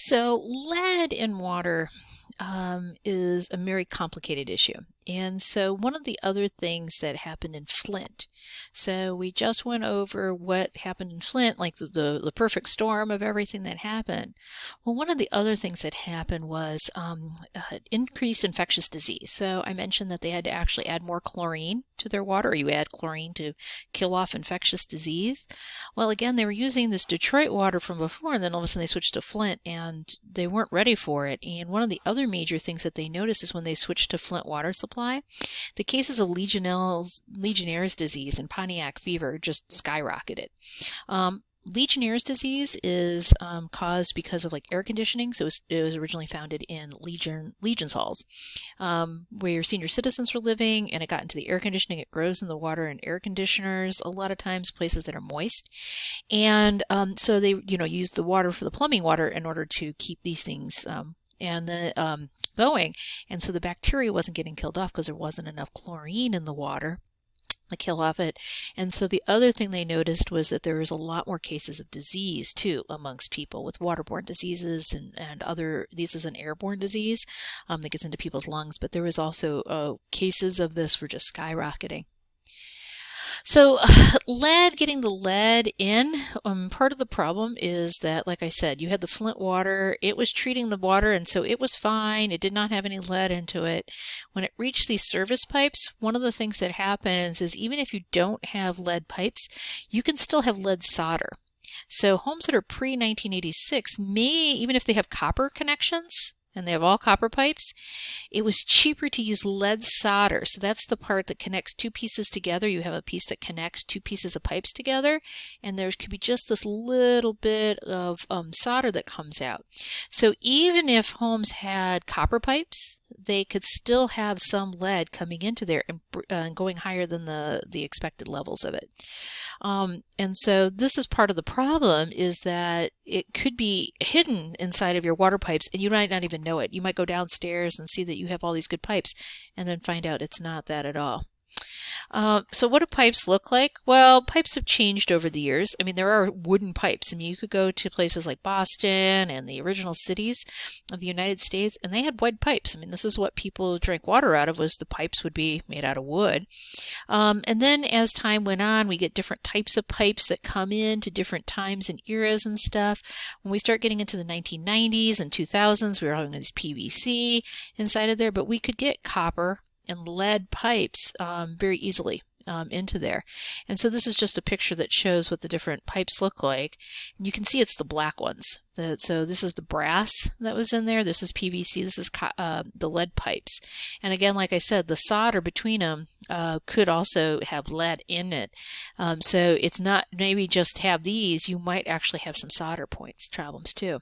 So lead in water is a very complicated issue. And so one of the other things that happened in Flint, so we just went over what happened in Flint, like the perfect storm of everything that happened. Well, one of the other things that happened was increased infectious disease. So I mentioned that they had to actually add more chlorine to their water, or you add chlorine to kill off infectious disease. Well, again, they were using this Detroit water from before, and then all of a sudden they switched to Flint, and they weren't ready for it. And one of the other major things that they noticed is when they switched to Flint water supply, the cases of Legionnaire's disease and Pontiac fever just skyrocketed. Legionnaires' disease is caused because of like air conditioning. So it was originally founded in Legion's halls, where your senior citizens were living, and it got into the air conditioning. It grows in the water in air conditioners, a lot of times places that are moist. And so they, use the water for the plumbing water in order to keep these things going. And so the bacteria wasn't getting killed off because there wasn't enough chlorine in the water to kill off it. And so the other thing they noticed was that there was a lot more cases of disease too amongst people with waterborne diseases and other, this is an airborne disease that gets into people's lungs, but there was also cases of this were just skyrocketing. So getting the lead in, part of the problem is that, like I said, you had the Flint water, it was treating the water, and so it was fine. It did not have any lead into it. When it reached these service pipes, one of the things that happens is even if you don't have lead pipes, you can still have lead solder. So homes that are pre-1986 may, even if they have copper connections, and they have all copper pipes, it was cheaper to use lead solder. So that's the part that connects two pieces together. You have a piece that connects two pieces of pipes together, and there could be just this little bit of solder that comes out. So even if homes had copper pipes, they could still have some lead coming into there and going higher than the expected levels of it. And so this is part of the problem, is that it could be hidden inside of your water pipes and you might not even know it. You might go downstairs and see that you have all these good pipes and then find out it's not that at all. So what do pipes look like? Well, pipes have changed over the years. I mean, there are wooden pipes. I mean, you could go to places like Boston and the original cities of the United States, and they had wood pipes. I mean, this is what people drank water out of, was the pipes would be made out of wood. And then as time went on, we get different types of pipes that come in to different times and eras and stuff. When we start getting into the 1990s and 2000s, we were having these PVC inside of there, but we could get copper and lead pipes very easily into there. And so this is just a picture that shows what the different pipes look like. And you can see it's the black ones. So this is the brass that was in there. This is PVC. This is the lead pipes. And again, like I said, the solder between them could also have lead in it. So it's not maybe just have these. You might actually have some solder points problems too.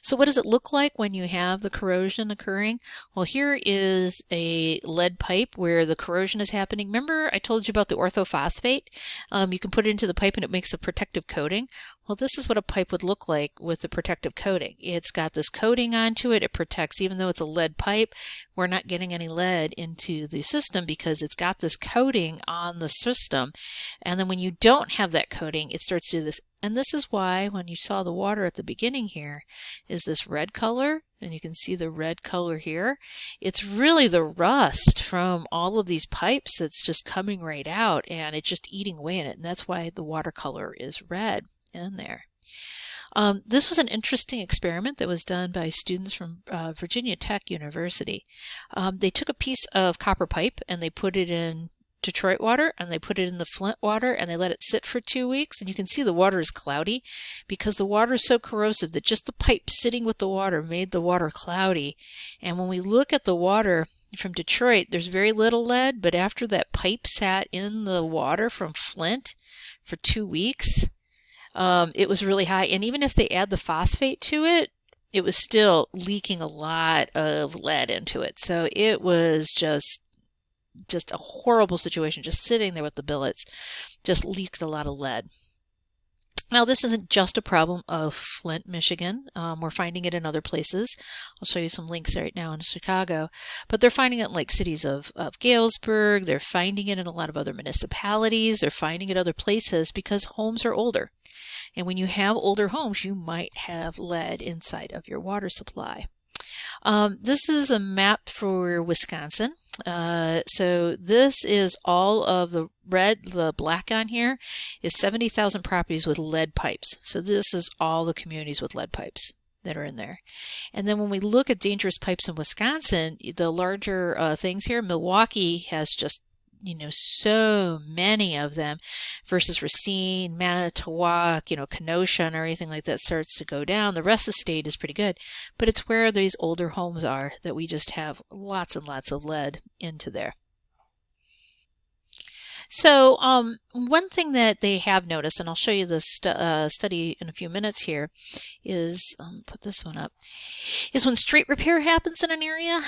So what does it look like when you have the corrosion occurring? Well, here is a lead pipe where the corrosion is happening. Remember I told you about the orthophosphate? You can put it into the pipe and it makes a protective coating. Well, this is what a pipe would look like with the protective coating. It's got this coating onto it. It protects, even though it's a lead pipe, we're not getting any lead into the system because it's got this coating on the system. And then when you don't have that coating, it starts to do this. And this is why when you saw the water at the beginning here is this red color, and you can see the red color here. It's really the rust from all of these pipes that's just coming right out, and it's just eating away in it. And that's why the watercolor is red in there. This was an interesting experiment that was done by students from Virginia Tech University. They took a piece of copper pipe and they put it in Detroit water and they put it in the Flint water and they let it sit for 2 weeks, and you can see the water is cloudy because the water is so corrosive that just the pipe sitting with the water made the water cloudy. And when we look at the water from Detroit, there's very little lead, but after that pipe sat in the water from Flint for 2 weeks, it was really high. And even if they add the phosphate to it, it was still leaking a lot of lead into it. So it was just a horrible situation, just sitting there with the billets, just leaked a lot of lead. Now, this isn't just a problem of Flint, Michigan. We're finding it in other places. I'll show you some links right now in Chicago. But they're finding it in like cities of Galesburg. They're finding it in a lot of other municipalities. They're finding it other places because homes are older. And when you have older homes, you might have lead inside of your water supply. This is a map for Wisconsin. So this is all of the red, the black on here is 70,000 properties with lead pipes. So this is all the communities with lead pipes that are in there. And then when we look at dangerous pipes in Wisconsin, the larger things here, Milwaukee has just so many of them versus Racine, Manitowoc, Kenosha and everything like that starts to go down. The rest of the state is pretty good, but it's where these older homes are that we just have lots and lots of lead into there. So one thing that they have noticed, and I'll show you this study in a few minutes here, is, put this one up, is when street repair happens in an area,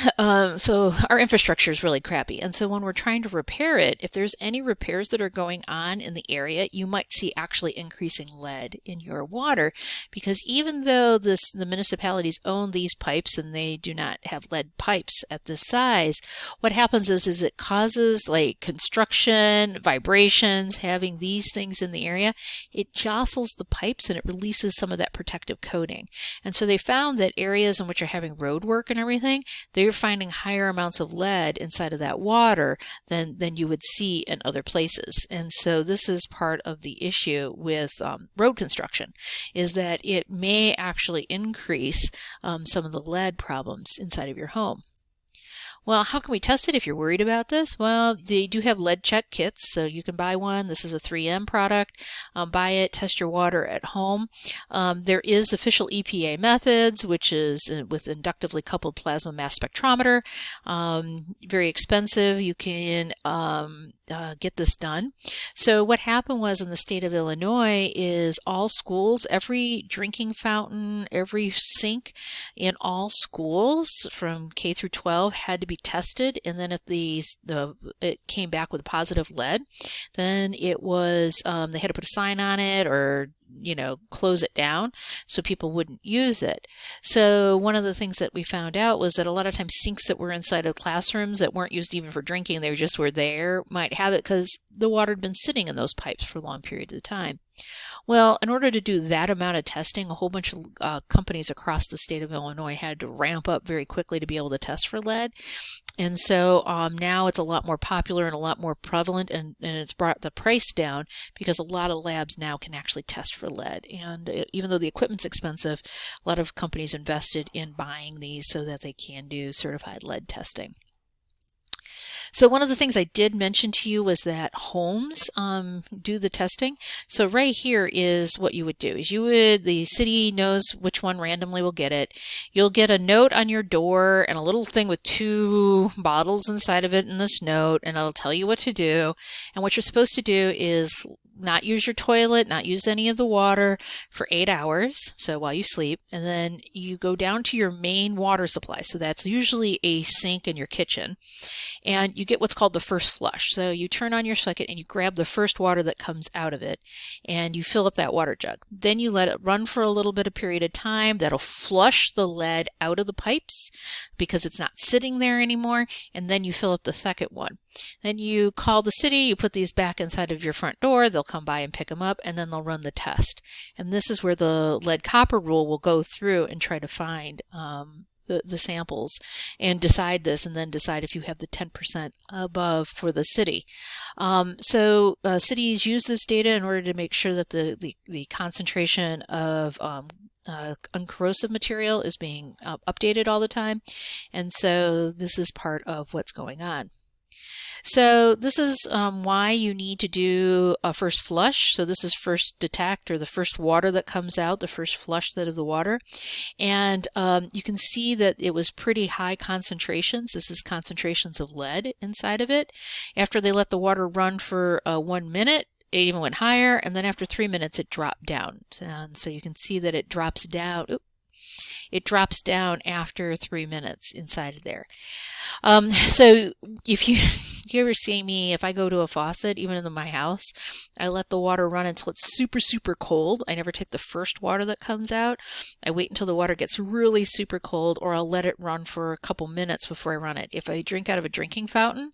so our infrastructure is really crappy. And so when we're trying to repair it, if there's any repairs that are going on in the area, you might see actually increasing lead in your water, because even though the municipalities own these pipes and they do not have lead pipes at this size, what happens is it causes like construction, vibrations, having these things in the area, it jostles the pipes and it releases some of that protective coating. And so they found that areas in which are having road work and everything, they're finding higher amounts of lead inside of that water than you would see in other places. And so this is part of the issue with road construction, is that it may actually increase some of the lead problems inside of your home. Well, how can we test it if you're worried about this? Well, they do have lead check kits, so you can buy one. This is a 3M product. Buy it, test your water at home. There is official EPA methods, which is with inductively coupled plasma mass spectrometer. Very expensive. You can get this done. So what happened was in the state of Illinois is all schools, every drinking fountain, every sink in all schools from K through 12 had to be tested, and then if it came back with positive lead, then it was they had to put a sign on it or close it down so people wouldn't use it. So one of the things that we found out was that a lot of times sinks that were inside of classrooms that weren't used even for drinking, they just were there, might have it because the water had been sitting in those pipes for long periods of time. Well, in order to do that amount of testing, a whole bunch of companies across the state of Illinois had to ramp up very quickly to be able to test for lead. And so now it's a lot more popular and a lot more prevalent, and it's brought the price down because a lot of labs now can actually test for lead. And even though the equipment's expensive, a lot of companies invested in buying these so that they can do certified lead testing. So one of the things I did mention to you was that homes do the testing. So right here is what you would do. Is the city knows which one randomly will get it. You'll get a note on your door and a little thing with 2 bottles inside of it in this note, and it'll tell you what to do. And what you're supposed to do is not use your toilet, not use any of the water for 8 hours, so while you sleep, and then you go down to your main water supply. So that's usually a sink in your kitchen, and you get what's called the first flush. So you turn on your spigot and you grab the first water that comes out of it, and you fill up that water jug. Then you let it run for a little bit of period of time. That'll flush the lead out of the pipes because it's not sitting there anymore, and then you fill up the second one. Then you call the city, you put these back inside of your front door, they'll come by and pick them up, and then they'll run the test. And this is where the lead copper rule will go through and try to find the samples and decide this, and then decide if you have the 10% above for the city. So cities use this data in order to make sure that the concentration of uncorrosive material is being updated all the time. And so this is part of what's going on. So this is why you need to do a first flush. So this is first detect, or the first water that comes out, the first flush of the water. And you can see that it was pretty high concentrations. This is concentrations of lead inside of it. After they let the water run for 1 minute, it even went higher, and then after 3 minutes it dropped down. And so you can see that it drops down. it drops down after 3 minutes inside of there. So if you ever see me, if I go to a faucet, even in my house, I let the water run until it's super, super cold. I never take the first water that comes out. I wait until the water gets really super cold, or I'll let it run for a couple minutes before I run it. If I drink out of a drinking fountain,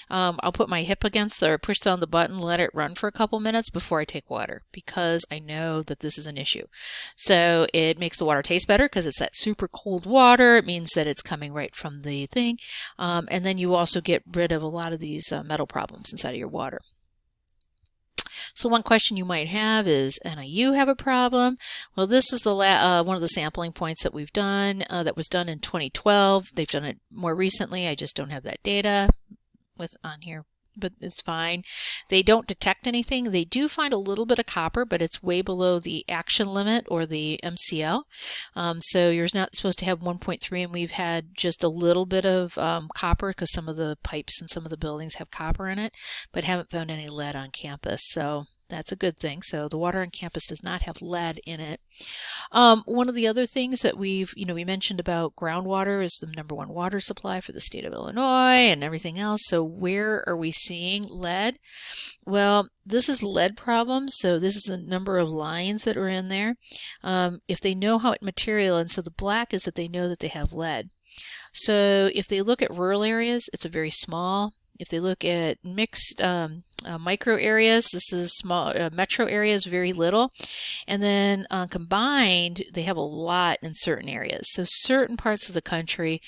I'll put my hip against or push down the button, let it run for a couple minutes before I take water, because I know that this is an issue. So it makes the water taste better because it's that super cold water. It means that it's coming right from the thing. And then you also get rid of a lot of these metal problems inside of your water. So one question you might have is, NIU have a problem? Well, this was the one of the sampling points that we've done, that was done in 2012. They've done it more recently. I just don't have that data on here, but it's fine. They don't detect anything. They do find a little bit of copper, but it's way below the action limit, or the MCL. So you're not supposed to have 1.3, and we've had just a little bit of copper, because some of the pipes in some of the buildings have copper in it, but haven't found any lead on campus. So that's a good thing. So the water on campus does not have lead in it. One of the other things that we mentioned about groundwater is the #1 water supply for the state of Illinois and everything else. So where are we seeing lead? Well, this is lead problems. So this is the number of lines that are in there. If they know how it material, and so the black is that they know that they have lead. So if they look at rural areas, it's a very small. If they look at mixed micro areas, this is small. Metro areas, very little. And then combined, they have a lot in certain areas. So certain parts of the country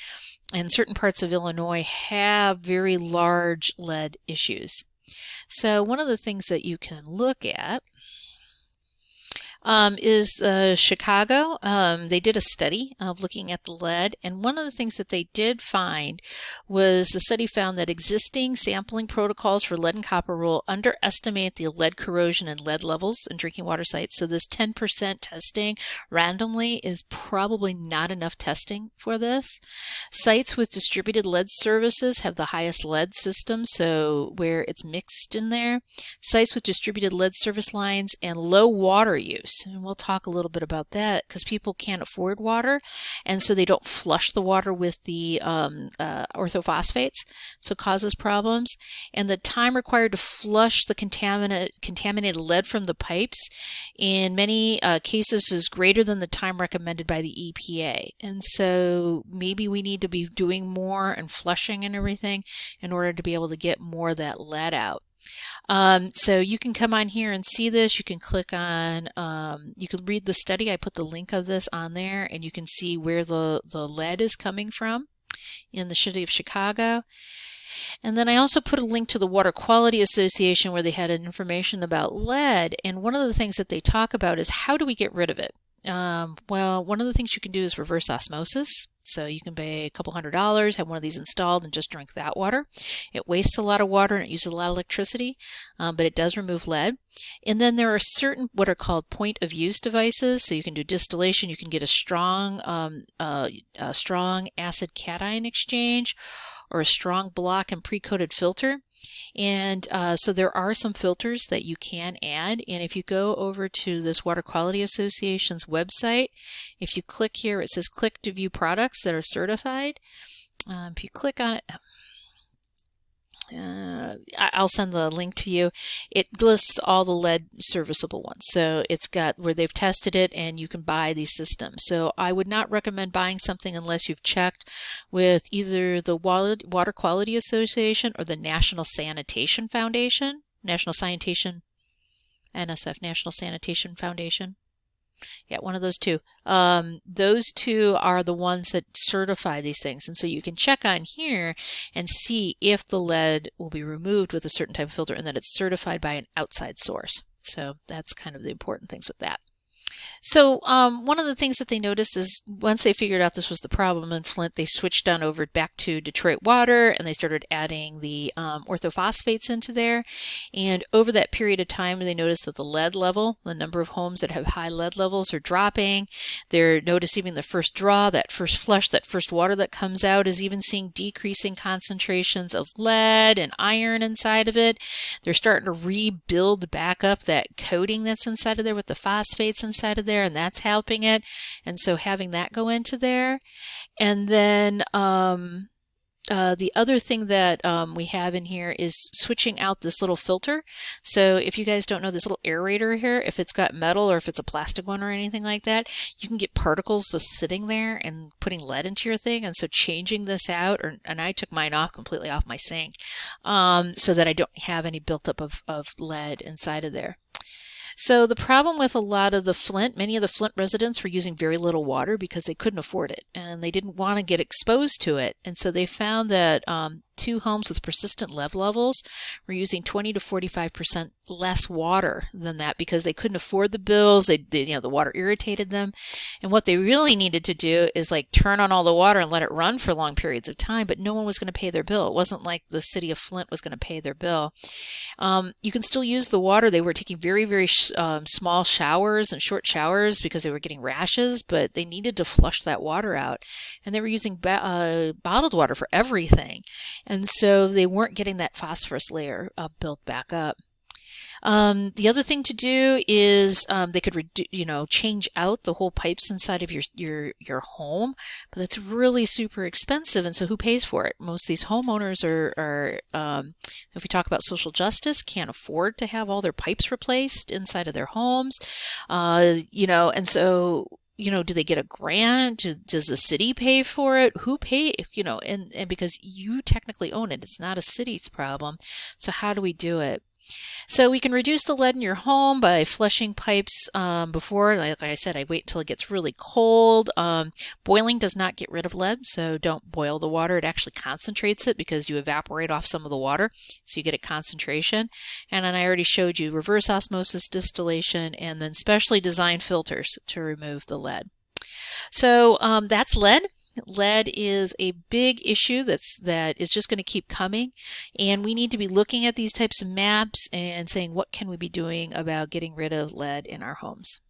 and certain parts of Illinois have very large lead issues. So one of the things that you can look at is Chicago. They did a study of looking at the lead, and one of the things that they did find was the study found that existing sampling protocols for lead and copper will underestimate the lead corrosion and lead levels in drinking water sites. So this 10% testing randomly is probably not enough testing for this. Sites with distributed lead services have the highest lead system, so where it's mixed in there. Sites with distributed lead service lines and low water use. And we'll talk a little bit about that, because people can't afford water, and so they don't flush the water with the orthophosphates, so it causes problems. And the time required to flush the contaminated lead from the pipes in many cases is greater than the time recommended by the EPA. And so maybe we need to be doing more and flushing and everything in order to be able to get more of that lead out. So you can come on here and see this. You can click on, you can read the study. I put the link of this on there, and you can see where the lead is coming from in the city of Chicago. And then I also put a link to the Water Quality Association, where they had information about lead. And one of the things that they talk about is, how do we get rid of it? Well, one of the things you can do is reverse osmosis. So you can pay a couple $100, have one of these installed, and just drink that water. It wastes a lot of water and it uses a lot of electricity, but it does remove lead. And then there are certain what are called point of use devices. So you can do distillation. You can get a strong acid cation exchange, or a strong block and pre-coated filter. And so there are some filters that you can add. And if you go over to this Water Quality Association's website, if you click here, it says click to view products that are certified. If you click on it, I'll send the link to you. It lists all the lead serviceable ones. So it's got where they've tested it, and you can buy these systems. So I would not recommend buying something unless you've checked with either the Water Quality Association or the National Sanitation Foundation. National Sanitation, NSF, National Sanitation Foundation. Yeah, one of those two. Those two are the ones that certify these things. And so you can check on here and see if the lead will be removed with a certain type of filter, and that it's certified by an outside source. So that's kind of the important things with that. So one of the things that they noticed is, once they figured out this was the problem in Flint, they switched on over back to Detroit Water, and they started adding the orthophosphates into there. And over that period of time, they noticed that the lead level, the number of homes that have high lead levels, are dropping. They're noticing the first draw, that first flush, that first water that comes out is even seeing decreasing concentrations of lead and iron inside of it. They're starting to rebuild back up that coating that's inside of there with the phosphates inside inside of there, and that's helping it. And so having that go into there. And then the other thing that we have in here is switching out this little filter. So if you guys don't know, this little aerator here, if it's got metal or if it's a plastic one or anything like that, you can get particles just sitting there and putting lead into your thing. And so changing this out, and I took mine off completely off my sink so that I don't have any buildup of lead inside of there. So the problem with a lot of the Flint, many of the Flint residents were using very little water because they couldn't afford it and they didn't want to get exposed to it. And so they found that 2 homes with persistent lead levels were using 20 to 45% less water than that because they couldn't afford the bills. The water irritated them. And what they really needed to do is like turn on all the water and let it run for long periods of time, but no one was going to pay their bill. It wasn't like the city of Flint was going to pay their bill. You can still use the water. They were taking very, very small showers and short showers because they were getting rashes, but they needed to flush that water out. And they were using bottled water for everything. And so they weren't getting that phosphorus layer built back up. The other thing to do is they could change out the whole pipes inside of your home, but that's really super expensive. And so who pays for it? Most of these homeowners are if we talk about social justice, can't afford to have all their pipes replaced inside of their homes. And so do they get a grant? Does the city pay for it? Who pay? And because you technically own it, it's not a city's problem. So how do we do it? So we can reduce the lead in your home by flushing pipes before. Like I said, I wait until it gets really cold. Boiling does not get rid of lead, so don't boil the water. It actually concentrates it because you evaporate off some of the water, so you get a concentration. And then I already showed you reverse osmosis distillation and then specially designed filters to remove the lead. So that's lead. Lead is a big issue that is just going to keep coming, and we need to be looking at these types of maps and saying what can we be doing about getting rid of lead in our homes.